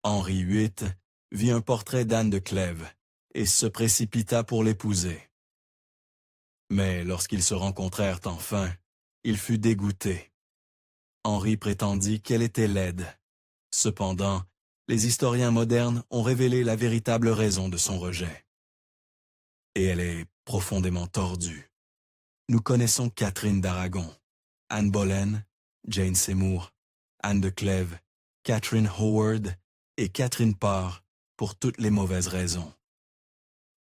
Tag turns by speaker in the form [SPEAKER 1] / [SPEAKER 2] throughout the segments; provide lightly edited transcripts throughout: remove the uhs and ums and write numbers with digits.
[SPEAKER 1] Henri VIII vit un portrait d'Anne de Clèves et se précipita pour l'épouser. Mais lorsqu'ils se rencontrèrent enfin, il fut dégoûté. Henri prétendit qu'elle était laide. Cependant, les historiens modernes ont révélé la véritable raison de son rejet. Et elle est profondément tordue. Nous connaissons Catherine d'Aragon, Anne Boleyn, Jane Seymour, Anne de Clèves, Catherine Howard et Catherine Parr pour toutes les mauvaises raisons.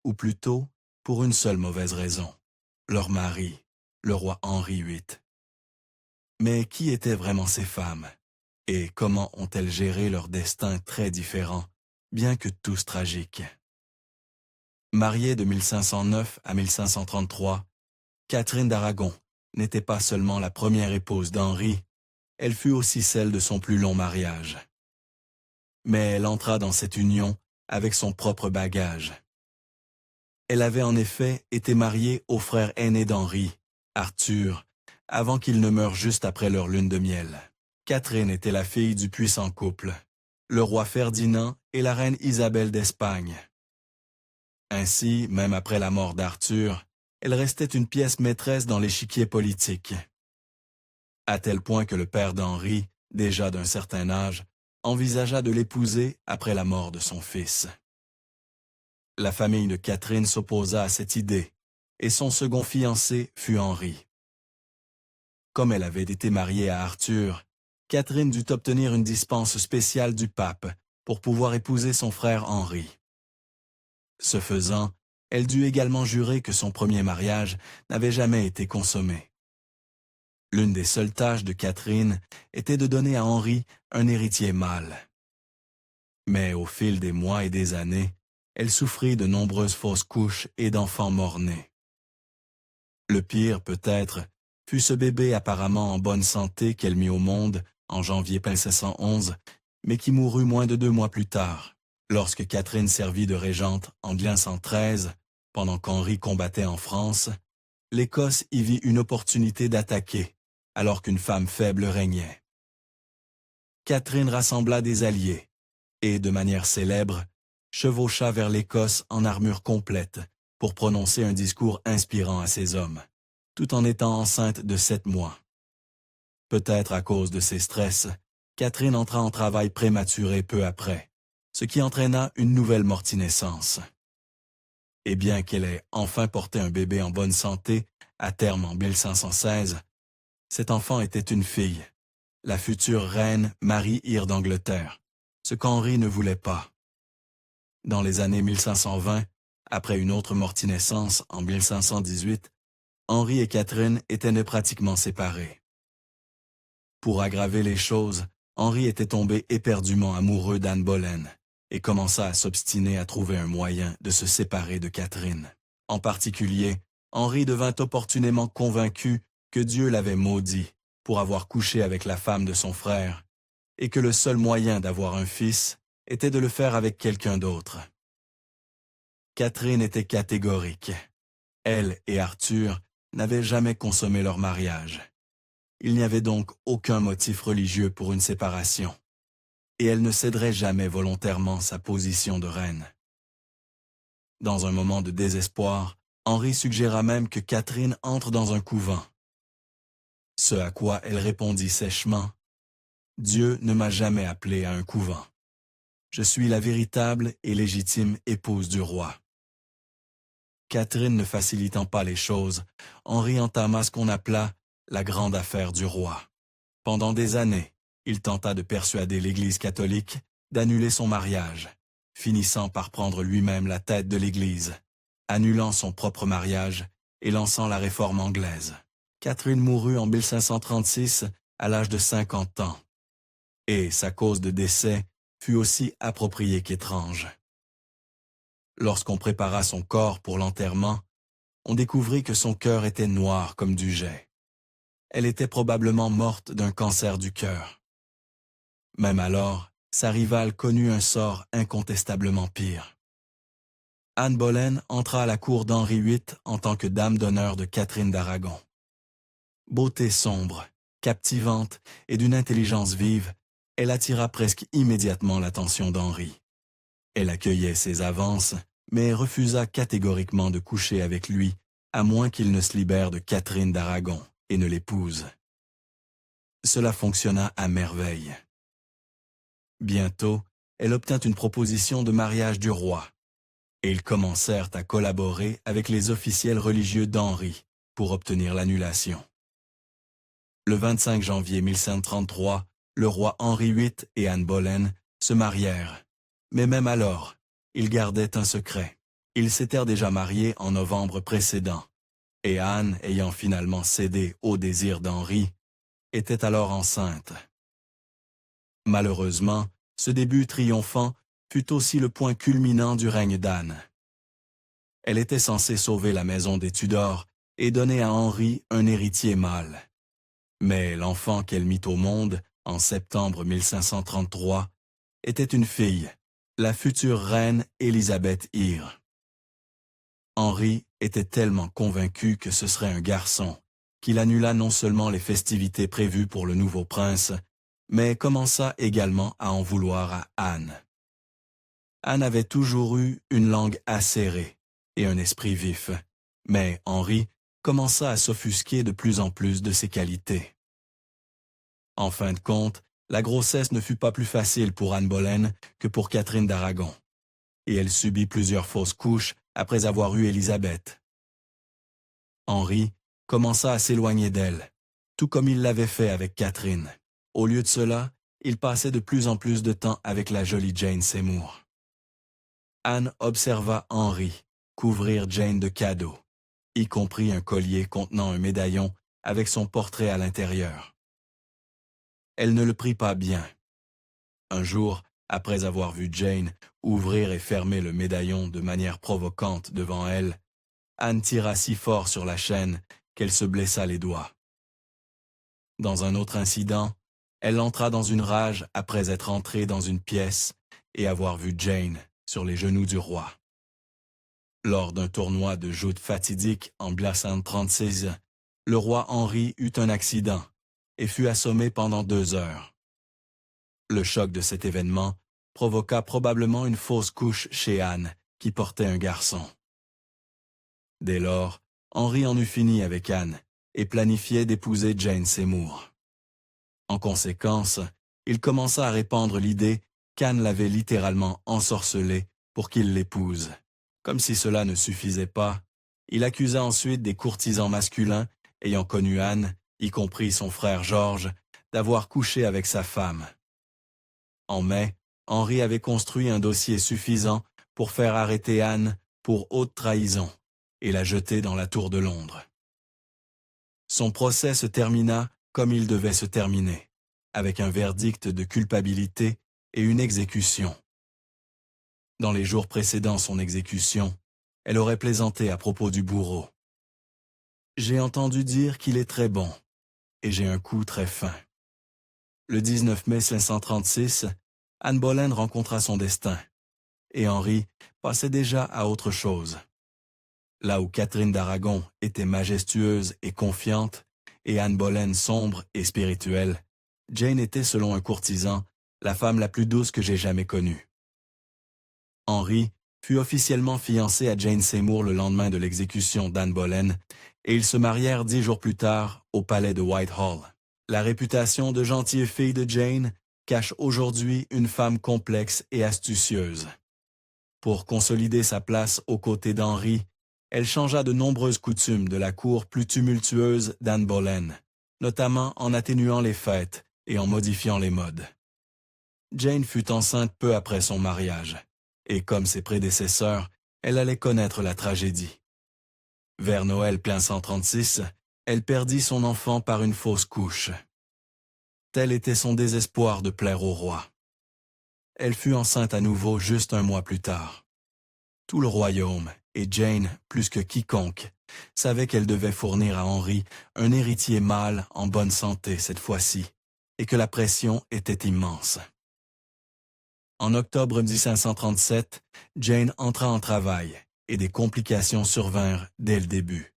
[SPEAKER 1] Ou plutôt, pour une seule mauvaise raison, leur mari, le roi Henri VIII. Mais qui étaient vraiment ces femmes? Et comment ont-elles géré leur destin très différent, bien que tous tragiques? Mariée de 1509 à 1533, Catherine d'Aragon n'était pas seulement la première épouse d'Henri, elle fut aussi celle de son plus long mariage. Mais elle entra dans cette union avec son propre bagage. Elle avait en effet été mariée au frère aîné d'Henri, Arthur, avant qu'il ne meure juste après leur lune de miel. Catherine était la fille du puissant couple, le roi Ferdinand et la reine Isabelle d'Espagne. Ainsi, même après la mort d'Arthur, elle restait une pièce maîtresse dans l'échiquier politique. À tel point que le père d'Henri, déjà d'un certain âge, envisagea de l'épouser après la mort de son fils. La famille de Catherine s'opposa à cette idée, et son second fiancé fut Henri. Comme elle avait été mariée à Arthur, Catherine dut obtenir une dispense spéciale du pape pour pouvoir épouser son frère Henri. Ce faisant, elle dut également jurer que son premier mariage n'avait jamais été consommé. L'une des seules tâches de Catherine était de donner à Henri un héritier mâle. Mais au fil des mois et des années, elle souffrit de nombreuses fausses couches et d'enfants mort-nés. Le pire, peut-être, fut ce bébé apparemment en bonne santé qu'elle mit au monde en janvier 1511, mais qui mourut moins de 2 mois plus tard, lorsque Catherine servit de régente en 1513, pendant qu'Henri combattait en France. L'Écosse y vit une opportunité d'attaquer, alors qu'une femme faible régnait. Catherine rassembla des alliés, et, de manière célèbre, chevaucha vers l'Écosse en armure complète pour prononcer un discours inspirant à ses hommes, tout en étant enceinte de 7 mois. Peut-être à cause de ses stress, Catherine entra en travail prématuré peu après, ce qui entraîna une nouvelle mortinaissance. Et bien qu'elle ait enfin porté un bébé en bonne santé, à terme en 1516, cet enfant était une fille, la future reine Marie-Hire d'Angleterre, ce qu'Henri ne voulait pas. Dans les années 1520, après une autre mortinaissance en 1518, Henri et Catherine étaient pratiquement séparés. Pour aggraver les choses, Henri était tombé éperdument amoureux d'Anne Boleyn et commença à s'obstiner à trouver un moyen de se séparer de Catherine. En particulier, Henri devint opportunément convaincu que Dieu l'avait maudit pour avoir couché avec la femme de son frère et que le seul moyen d'avoir un fils était de le faire avec quelqu'un d'autre. Catherine était catégorique. Elle et Arthur n'avaient jamais consommé leur mariage. Il n'y avait donc aucun motif religieux pour une séparation, et elle ne céderait jamais volontairement sa position de reine. Dans un moment de désespoir, Henri suggéra même que Catherine entre dans un couvent. Ce à quoi elle répondit sèchement: « Dieu ne m'a jamais appelé à un couvent. Je suis la véritable et légitime épouse du roi. » Catherine ne facilitant pas les choses, Henri entama ce qu'on appela la grande affaire du roi. Pendant des années, il tenta de persuader l'Église catholique d'annuler son mariage, finissant par prendre lui-même la tête de l'Église, annulant son propre mariage et lançant la réforme anglaise. Catherine mourut en 1536 à l'âge de 50 ans, et sa cause de décès fut aussi appropriée qu'étrange. Lorsqu'on prépara son corps pour l'enterrement, on découvrit que son cœur était noir comme du jais. Elle était probablement morte d'un cancer du cœur. Même alors, sa rivale connut un sort incontestablement pire. Anne Boleyn entra à la cour d'Henri VIII en tant que dame d'honneur de Catherine d'Aragon. Beauté sombre, captivante et d'une intelligence vive, elle attira presque immédiatement l'attention d'Henri. Elle accueillait ses avances, mais refusa catégoriquement de coucher avec lui, à moins qu'il ne se libère de Catherine d'Aragon et ne l'épouse. Cela fonctionna à merveille. Bientôt, elle obtint une proposition de mariage du roi, et ils commencèrent à collaborer avec les officiels religieux d'Henri pour obtenir l'annulation. Le 25 janvier 1533, le roi Henri VIII et Anne Boleyn se marièrent, mais même alors, ils gardaient un secret. Ils s'étaient déjà mariés en novembre précédent, et Anne, ayant finalement cédé au désir d'Henri, était alors enceinte. Malheureusement, ce début triomphant fut aussi le point culminant du règne d'Anne. Elle était censée sauver la maison des Tudors et donner à Henri un héritier mâle. Mais l'enfant qu'elle mit au monde, en septembre 1533, était une fille, la future reine Élisabeth Ire. Henri était tellement convaincu que ce serait un garçon, qu'il annula non seulement les festivités prévues pour le nouveau prince, mais commença également à en vouloir à Anne. Anne avait toujours eu une langue acérée et un esprit vif, mais Henri commença à s'offusquer de plus en plus de ses qualités. En fin de compte, la grossesse ne fut pas plus facile pour Anne Boleyn que pour Catherine d'Aragon, et elle subit plusieurs fausses couches après avoir eu Élisabeth. Henri commença à s'éloigner d'elle, tout comme il l'avait fait avec Catherine. Au lieu de cela, il passait de plus en plus de temps avec la jolie Jane Seymour. Anne observa Henri couvrir Jane de cadeaux, y compris un collier contenant un médaillon avec son portrait à l'intérieur. Elle ne le prit pas bien. Un jour, après avoir vu Jane ouvrir et fermer le médaillon de manière provocante devant elle, Anne tira si fort sur la chaîne qu'elle se blessa les doigts. Dans un autre incident, elle entra dans une rage après être entrée dans une pièce et avoir vu Jane sur les genoux du roi. Lors d'un tournoi de joutes fatidique en 1536, le roi Henri eut un accident et fut assommé pendant 2 heures. Le choc de cet événement provoqua probablement une fausse couche chez Anne, qui portait un garçon. Dès lors, Henri en eut fini avec Anne et planifiait d'épouser Jane Seymour. En conséquence, il commença à répandre l'idée qu'Anne l'avait littéralement ensorcelé pour qu'il l'épouse. Comme si cela ne suffisait pas, il accusa ensuite des courtisans masculins ayant connu Anne, y compris son frère Georges, d'avoir couché avec sa femme. En mai, Henri avait construit un dossier suffisant pour faire arrêter Anne pour haute trahison et la jeter dans la tour de Londres. Son procès se termina comme il devait se terminer, avec un verdict de culpabilité et une exécution. Dans les jours précédant son exécution, elle aurait plaisanté à propos du bourreau. « J'ai entendu dire qu'il est très bon, et j'ai un coup très fin. » Le 19 mai 1536, Anne Boleyn rencontra son destin, et Henri passait déjà à autre chose. Là où Catherine d'Aragon était majestueuse et confiante, et Anne Boleyn sombre et spirituelle, Jane était, selon un courtisan, la femme la plus douce que j'ai jamais connue. Henri fut officiellement fiancé à Jane Seymour le lendemain de l'exécution d'Anne Boleyn, et ils se marièrent 10 jours plus tard au palais de Whitehall. La réputation de gentille fille de Jane cache aujourd'hui une femme complexe et astucieuse. Pour consolider sa place aux côtés d'Henri, elle changea de nombreuses coutumes de la cour plus tumultueuse d'Anne Boleyn, notamment en atténuant les fêtes et en modifiant les modes. Jane fut enceinte peu après son mariage, et comme ses prédécesseurs, elle allait connaître la tragédie. Vers Noël 1536, elle perdit son enfant par une fausse couche. Tel était son désespoir de plaire au roi. Elle fut enceinte à nouveau juste 1 mois plus tard. Tout le royaume, et Jane, plus que quiconque, savait qu'elle devait fournir à Henri un héritier mâle en bonne santé cette fois-ci, et que la pression était immense. En octobre 1537, Jane entra en travail, et des complications survinrent dès le début.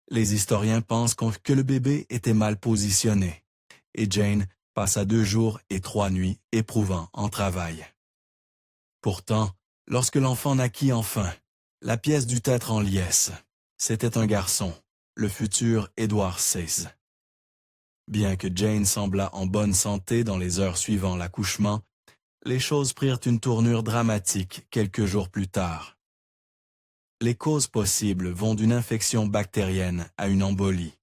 [SPEAKER 1] Les historiens pensent que le bébé était mal positionné, et Jane passa 2 jours et 3 nuits éprouvant en travail. Pourtant, lorsque l'enfant naquit enfin, la pièce dut être en liesse. C'était un garçon, le futur Edward VI. Bien que Jane semblât en bonne santé dans les heures suivant l'accouchement, les choses prirent une tournure dramatique quelques jours plus tard. Les causes possibles vont d'une infection bactérienne à une embolie.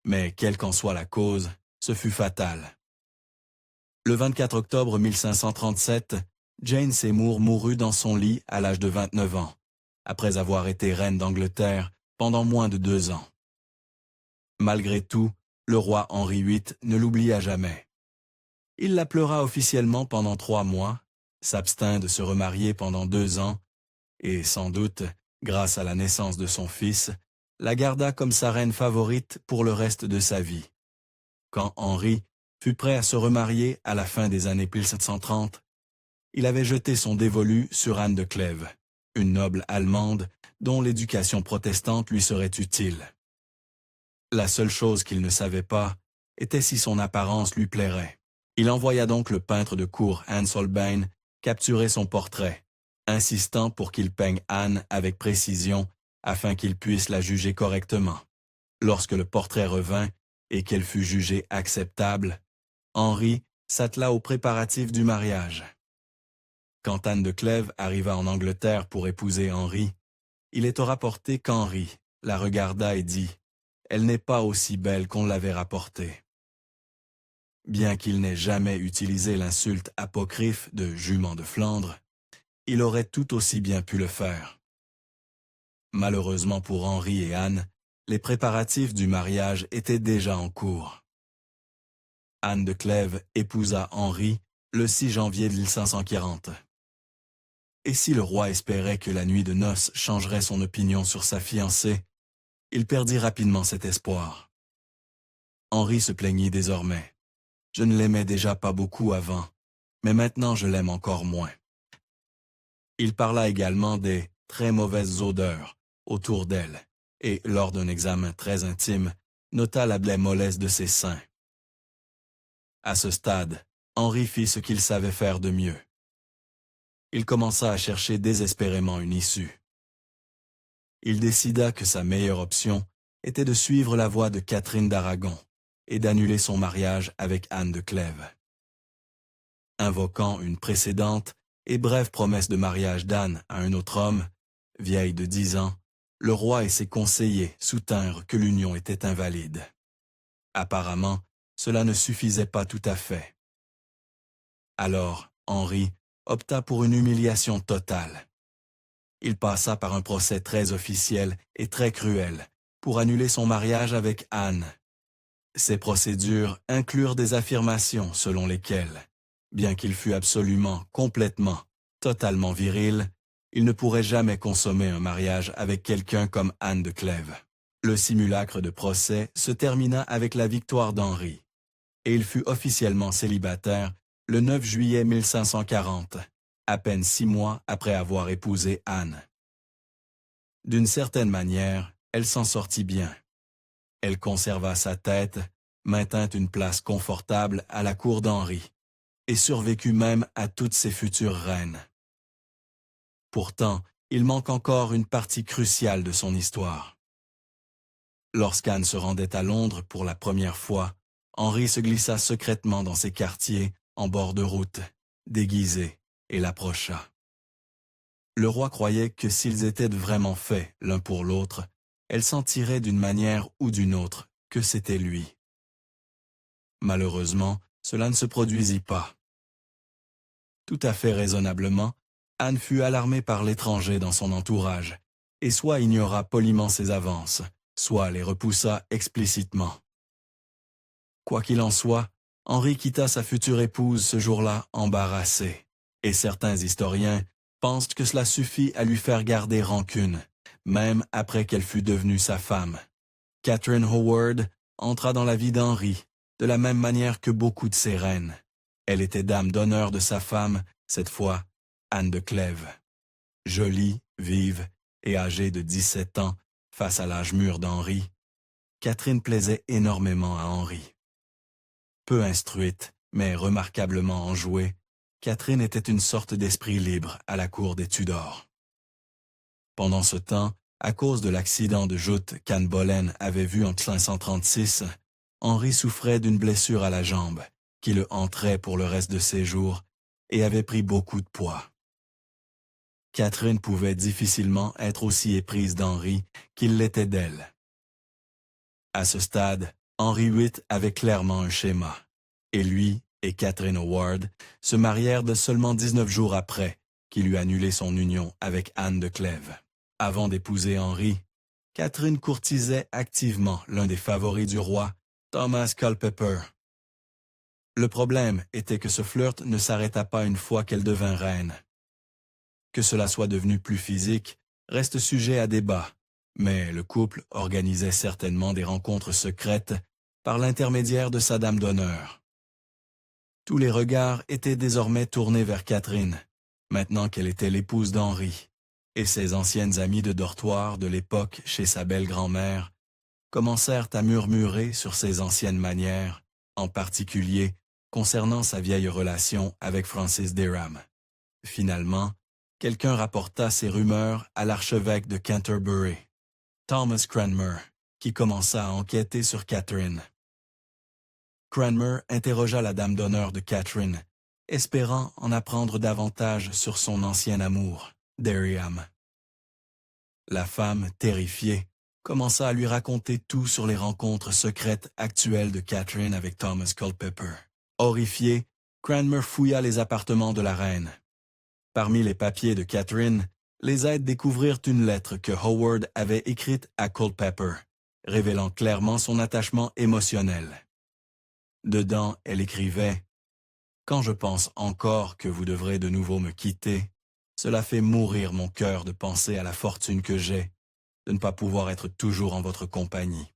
[SPEAKER 1] Mais quelle qu'en soit la cause, ce fut fatal. Le 24 octobre 1537, Jane Seymour mourut dans son lit à l'âge de 29 ans, après avoir été reine d'Angleterre pendant moins de 2 ans. Malgré tout, le roi Henri VIII ne l'oublia jamais. Il la pleura officiellement pendant 3 mois, s'abstint de se remarier pendant 2 ans, et sans doute, grâce à la naissance de son fils, la garda comme sa reine favorite pour le reste de sa vie. Quand Henri fut prêt à se remarier à la fin des années 1730, il avait jeté son dévolu sur Anne de Clèves, une noble allemande dont l'éducation protestante lui serait utile. La seule chose qu'il ne savait pas était si son apparence lui plairait. Il envoya donc le peintre de cour Hans Holbein capturer son portrait, insistant pour qu'il peigne Anne avec précision afin qu'il puisse la juger correctement. Lorsque le portrait revint et qu'elle fut jugée acceptable, Henri s'attela aux préparatifs du mariage. Quand Anne de Clèves arriva en Angleterre pour épouser Henri, il est rapporté qu'Henri la regarda et dit « Elle n'est pas aussi belle qu'on l'avait rapportée ». Bien qu'il n'ait jamais utilisé l'insulte apocryphe de jument de Flandre, il aurait tout aussi bien pu le faire. Malheureusement pour Henri et Anne, les préparatifs du mariage étaient déjà en cours. Anne de Clèves épousa Henri le 6 janvier 1540. Et si le roi espérait que la nuit de noces changerait son opinion sur sa fiancée, il perdit rapidement cet espoir. Henri se plaignit désormais. « Je ne l'aimais déjà pas beaucoup avant, mais maintenant je l'aime encore moins. » Il parla également des « très mauvaises odeurs » autour d'elle, et lors d'un examen très intime, nota la plaie mollesse de ses seins. À ce stade, Henri fit ce qu'il savait faire de mieux. Il commença à chercher désespérément une issue. Il décida que sa meilleure option était de suivre la voie de Catherine d'Aragon et d'annuler son mariage avec Anne de Clèves. Invoquant une précédente et brève promesse de mariage d'Anne à un autre homme, vieille de 10 ans, le roi et ses conseillers soutinrent que l'union était invalide. Apparemment, cela ne suffisait pas tout à fait. Alors, Henri opta pour une humiliation totale. Il passa par un procès très officiel et très cruel pour annuler son mariage avec Anne. Ces procédures inclurent des affirmations selon lesquelles, bien qu'il fût absolument, complètement, totalement viril, il ne pourrait jamais consommer un mariage avec quelqu'un comme Anne de Clèves. Le simulacre de procès se termina avec la victoire d'Henri, et il fut officiellement célibataire le 9 juillet 1540, à peine 6 mois après avoir épousé Anne. D'une certaine manière, elle s'en sortit bien. Elle conserva sa tête, maintint une place confortable à la cour d'Henri, et survécut même à toutes ses futures reines. Pourtant, il manque encore une partie cruciale de son histoire. Lorsqu'Anne se rendait à Londres pour la première fois, Henri se glissa secrètement dans ses quartiers, en bord de route, déguisé, et l'approcha. Le roi croyait que s'ils étaient vraiment faits l'un pour l'autre, elle sentirait d'une manière ou d'une autre que c'était lui. Malheureusement, cela ne se produisit pas. Tout à fait raisonnablement, Anne fut alarmée par l'étranger dans son entourage, et soit ignora poliment ses avances, soit les repoussa explicitement. Quoi qu'il en soit, Henri quitta sa future épouse ce jour-là embarrassé, et certains historiens pensent que cela suffit à lui faire garder rancune, même après qu'elle fût devenue sa femme. Catherine Howard entra dans la vie d'Henri, de la même manière que beaucoup de ses reines. Elle était dame d'honneur de sa femme, cette fois Anne de Clèves. Jolie, vive et âgée de 17 ans face à l'âge mûr d'Henri, Catherine plaisait énormément à Henri. peu instruite, mais remarquablement enjouée, Catherine était une sorte d'esprit libre à la cour des Tudors. Pendant ce temps, à cause de l'accident de joute qu'Anne Boleyn avait vu en 1536, Henri souffrait d'une blessure à la jambe, qui le hanterait pour le reste de ses jours, et avait pris beaucoup de poids. Catherine pouvait difficilement être aussi éprise d'Henri qu'il l'était d'elle. À ce stade, Henri VIII avait clairement un schéma, et lui et Catherine Howard se marièrent de seulement 19 jours après qu'il eut annulé son union avec Anne de Clèves. Avant d'épouser Henri, Catherine courtisait activement l'un des favoris du roi, Thomas Culpeper. Le problème était que ce flirt ne s'arrêta pas une fois qu'elle devint reine. Que cela soit devenu plus physique reste sujet à débat, mais le couple organisait certainement des rencontres secrètes par l'intermédiaire de sa dame d'honneur. Tous les regards étaient désormais tournés vers Catherine, maintenant qu'elle était l'épouse d'Henri, et ses anciennes amies de dortoir de l'époque chez sa belle-grand-mère commencèrent à murmurer sur ses anciennes manières, en particulier concernant sa vieille relation avec Francis Derham. Finalement, quelqu'un rapporta ces rumeurs à l'archevêque de Canterbury, Thomas Cranmer, qui commença à enquêter sur Catherine. Cranmer interrogea la dame d'honneur de Catherine, espérant en apprendre davantage sur son ancien amour, Derham. La femme, terrifiée, commença à lui raconter tout sur les rencontres secrètes actuelles de Catherine avec Thomas Culpeper. Horrifié, Cranmer fouilla les appartements de la reine. Parmi les papiers de Catherine, les aides découvrirent une lettre que Howard avait écrite à Culpeper, révélant clairement son attachement émotionnel. Dedans, elle écrivait « Quand je pense encore que vous devrez de nouveau me quitter, cela fait mourir mon cœur de penser à la fortune que j'ai, de ne pas pouvoir être toujours en votre compagnie. »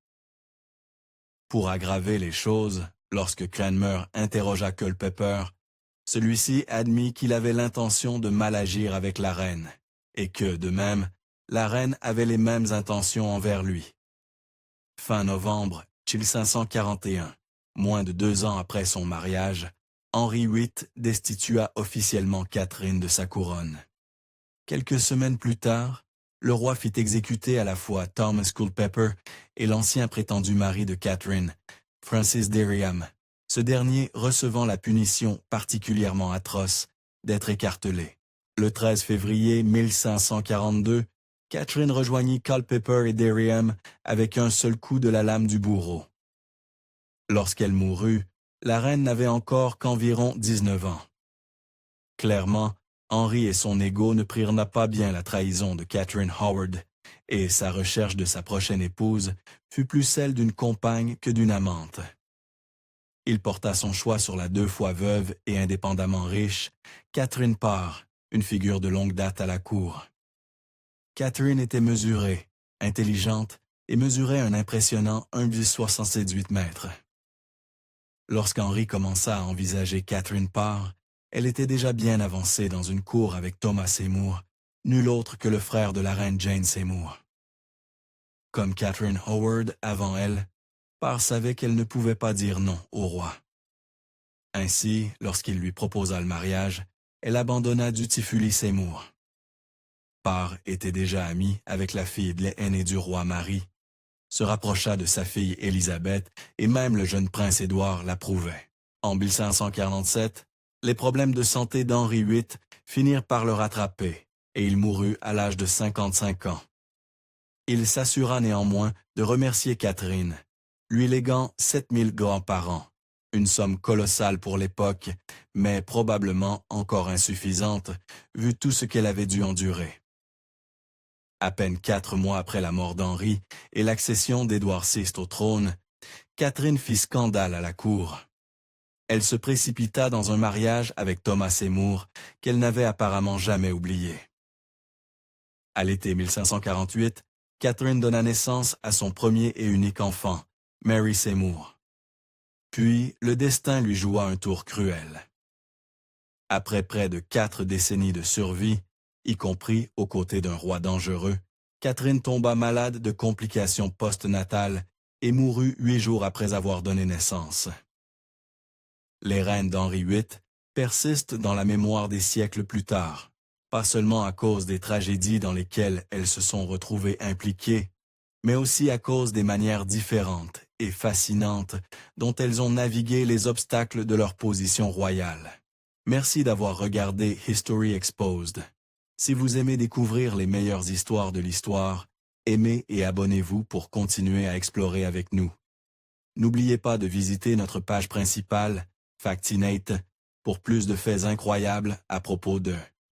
[SPEAKER 1] Pour aggraver les choses, lorsque Cranmer interrogea Culpeper, celui-ci admit qu'il avait l'intention de mal agir avec la reine, et que, de même, la reine avait les mêmes intentions envers lui. Fin novembre 1541, moins de 2 ans après son mariage, Henri VIII destitua officiellement Catherine de sa couronne. Quelques semaines plus tard, le roi fit exécuter à la fois Thomas Culpeper et l'ancien prétendu mari de Catherine, Francis Derham, ce dernier recevant la punition particulièrement atroce d'être écartelé. Le 13 février 1542, Catherine rejoignit Culpeper et Derham avec un seul coup de la lame du bourreau. Lorsqu'elle mourut, la reine n'avait encore qu'environ 19 ans. Clairement, Henri et son ego ne prirent pas bien la trahison de Catherine Howard, et sa recherche de sa prochaine épouse fut plus celle d'une compagne que d'une amante. Il porta son choix sur la 2 fois veuve et indépendamment riche, Catherine Parr, une figure de longue date à la cour. Catherine était mesurée, intelligente et mesurait un impressionnant 1,78 m. Lorsqu'Henri commença à envisager Catherine Parr, elle était déjà bien avancée dans une cour avec Thomas Seymour, nul autre que le frère de la reine Jane Seymour. Comme Catherine Howard avant elle, Parr savait qu'elle ne pouvait pas dire non au roi. Ainsi, lorsqu'il lui proposa le mariage, elle abandonna Dutifuli Seymour. Parr était déjà amie avec la fille aînée du roi Marie, se rapprocha de sa fille Élisabeth et même le jeune prince Édouard l'approuvait. En 1547, les problèmes de santé d'Henri VIII finirent par le rattraper et il mourut à l'âge de 55 ans. Il s'assura néanmoins de remercier Catherine, lui léguant 7000 francs par an, une somme colossale pour l'époque, mais probablement encore insuffisante vu tout ce qu'elle avait dû endurer. À peine 4 mois après la mort d'Henri et l'accession d'Édouard VI au trône, Catherine fit scandale à la cour. Elle se précipita dans un mariage avec Thomas Seymour qu'elle n'avait apparemment jamais oublié. À l'été 1548, Catherine donna naissance à son premier et unique enfant, Mary Seymour. Puis, le destin lui joua un tour cruel. Après près de 4 décennies de survie, y compris aux côtés d'un roi dangereux, Catherine tomba malade de complications postnatales et mourut 8 jours après avoir donné naissance. Les reines d'Henri VIII persistent dans la mémoire des siècles plus tard, pas seulement à cause des tragédies dans lesquelles elles se sont retrouvées impliquées, mais aussi à cause des manières différentes et fascinantes dont elles ont navigué les obstacles de leur position royale. Merci d'avoir regardé History Exposed. Si vous aimez découvrir les meilleures histoires de l'histoire, aimez et abonnez-vous pour continuer à explorer avec nous. N'oubliez pas de visiter notre page principale, Factinate, pour plus de faits incroyables à propos de